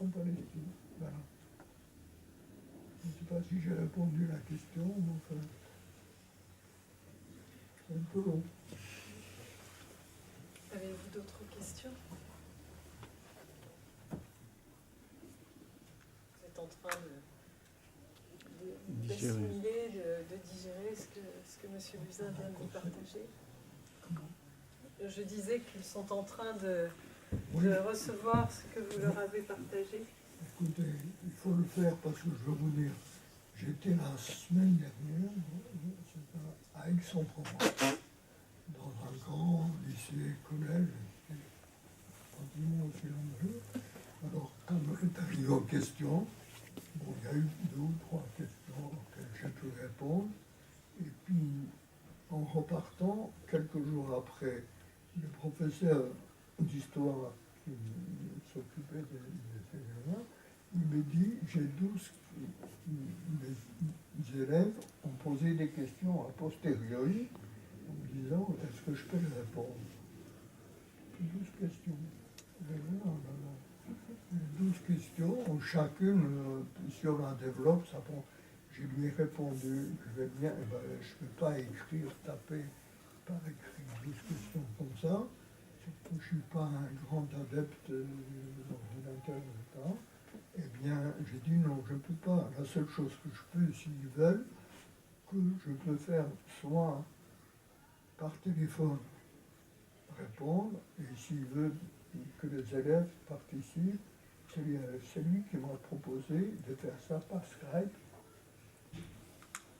en Palestine. Voilà. Je ne sais pas si j'ai répondu à la question, mais enfin, c'est un peu long. Avez-vous d'autres questions? Vous êtes en train d'assimiler, de digérer ce que M. Buzyn vient de vous partager. Je disais qu'ils sont en train de recevoir ce que vous leur avez partagé. Écoutez, il faut le faire parce que je veux vous dire, j'étais la semaine dernière à Aix-en-Provence, dans un grand lycée, collège, pratiquement aussi nombreux. Alors, quand on est arrivé aux questions, bon, il y a eu 2 ou 3 questions auxquelles j'ai pu répondre. Et puis, en repartant, quelques jours après, le professeur d'histoire qui s'occupait de ces gens-là, il me dit, j'ai 12 les élèves ont posé des questions a posteriori, en me disant, est-ce que je peux les répondre? 12 questions. Les 12 questions, chacune, si on la développe, ça prend. Je lui ai répondu, je vais bien, je ne peux pas écrire, taper par écrit 12 questions comme ça. Surtout que je ne suis pas un grand adepte d'ordinateur, etc. Eh bien, j'ai dit non, je ne peux pas. La seule chose que je peux, s'ils veulent, que je peux faire soit par téléphone répondre, et s'il veut que les élèves participent, c'est lui qui m'a proposé de faire ça par Skype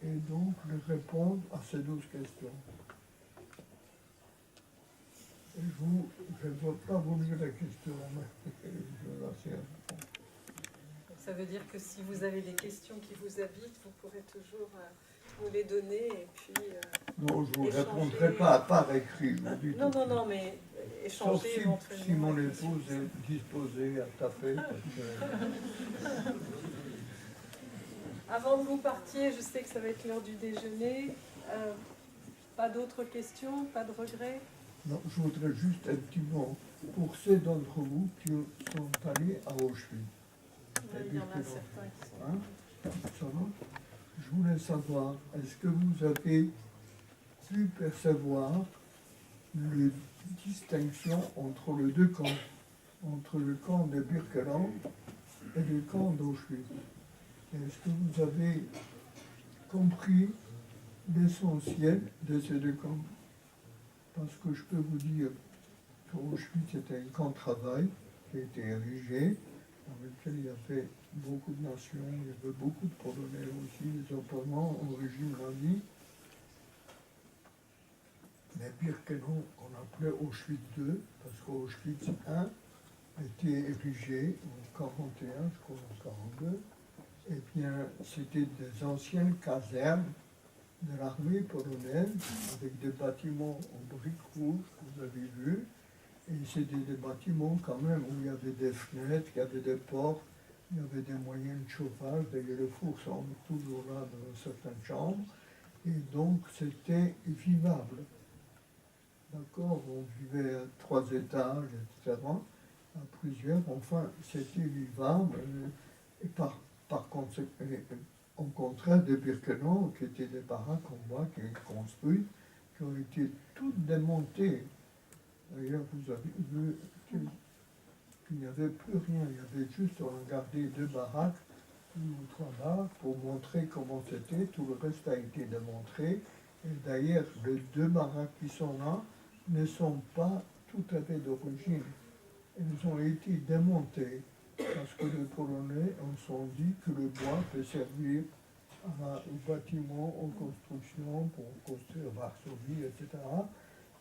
et donc de répondre à ces 12 questions. Et je ne veux pas vous lire la question, mais je la sais. Ça veut dire que si vous avez des questions qui vous habitent, vous pourrez toujours nous les donner et puis non, je ne vous échanger. répondrai pas par écrit. Non, mais échanger sauf éventuellement. Si mon épouse est disposée à taper. Avant que vous partiez, je sais que ça va être l'heure du déjeuner. Pas d'autres questions, pas de regrets? Non, je voudrais juste un petit mot pour ceux d'entre vous qui sont allés à Auschwitz. Il y en a certains qui sont. Je voulais savoir, est-ce que vous avez pu percevoir les distinctions entre les 2 camps, entre le camp de Birkeland et le camp d'Auschwitz? Est-ce que vous avez compris l'essentiel de ces 2 camps? Parce que je peux vous dire qu'Auschwitz était un camp de travail qui a été érigé, dans lequel il y avait beaucoup de nations, il y avait beaucoup de Polonais aussi, des opposants au régime nazi. Mais Birkenau, on appelait Auschwitz II, parce qu'Auschwitz I a été érigé en 1941, je crois en 1942. Eh bien, c'était des anciennes casernes de l'armée polonaise, avec des bâtiments en briques rouges, que vous avez vu. Et c'était des bâtiments quand même où il y avait des fenêtres, il y avait des portes, il y avait des moyens de chauffage, d'ailleurs le four semble toujours là dans certaines chambres, et donc c'était vivable. D'accord, on vivait à 3 étages, etc., à plusieurs, enfin c'était vivable, et par conséquent, au contraire de Birkenau, qui étaient des baraques en bois qui étaient construites, qui ont été toutes démontées. D'ailleurs, vous avez vu qu'il n'y avait plus rien, il y avait juste, on a gardé 2 baraques, 2 ou 3 baraques, pour montrer comment c'était, tout le reste a été démontré. Et d'ailleurs, les 2 baraques qui sont là ne sont pas tout à fait d'origine. Elles ont été démontées, parce que les Polonais se sont dit que le bois peut servir aux bâtiments, aux constructions, pour construire Varsovie, etc.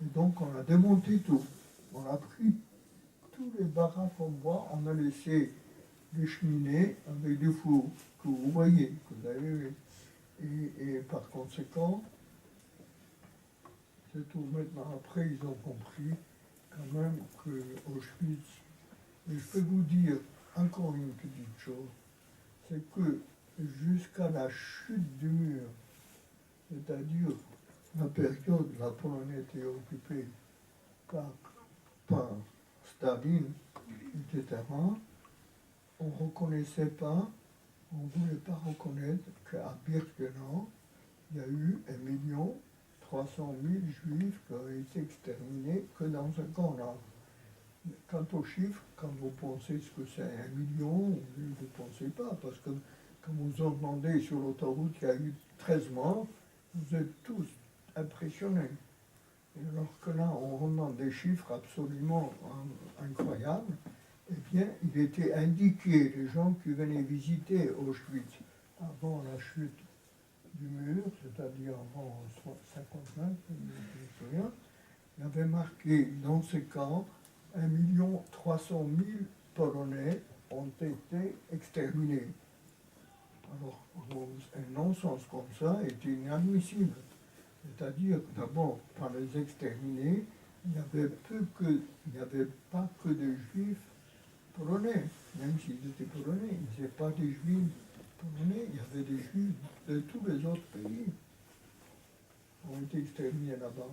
Et donc on a démonté tout. On a pris tous les baraques en bois, on a laissé les cheminées avec des fours que vous voyez, que vous avez vu. Et par conséquent, c'est tout. Maintenant, après, ils ont compris quand même que Auschwitz. Mais je peux vous dire encore une petite chose, c'est que jusqu'à la chute du mur, c'est-à-dire la période où la Pologne était occupée par Staline, etc., on ne reconnaissait pas, on ne voulait pas reconnaître qu'à Birkenau, il y a eu 1 300 000 juifs qui ont été exterminés que dans un camp là. Quant aux chiffres, quand vous pensez ce que c'est 1 million, vous ne pensez pas, parce que quand vous entendez sur l'autoroute qu'il y a eu 13 morts, vous êtes tous impressionnés. Et alors que là, on remonte des chiffres absolument incroyables, eh bien, il était indiqué, les gens qui venaient visiter Auschwitz avant la chute du mur, c'est-à-dire avant 59, je me souviens, il y avait marqué dans ces camps 1 300 000 Polonais ont été exterminés. Alors, un non-sens comme ça était inadmissible. C'est-à-dire que d'abord, par les exterminés, il n'y avait pas que des juifs polonais, même s'ils étaient polonais, il n'y avait pas des juifs polonais, il y avait des juifs de tous les autres pays qui ont été exterminés là-bas.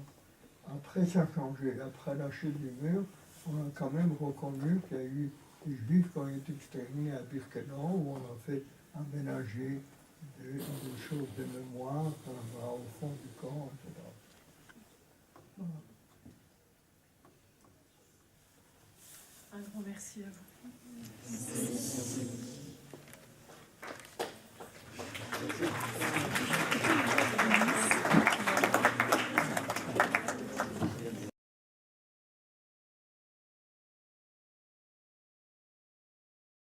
Après, ça a changé. Après la chute du mur, on a quand même reconnu qu'il y a eu des juifs qui ont été exterminés à Birkenau, où on a fait aménager des choses de mémoire au fond du camp, etc. Voilà. Un grand merci à vous.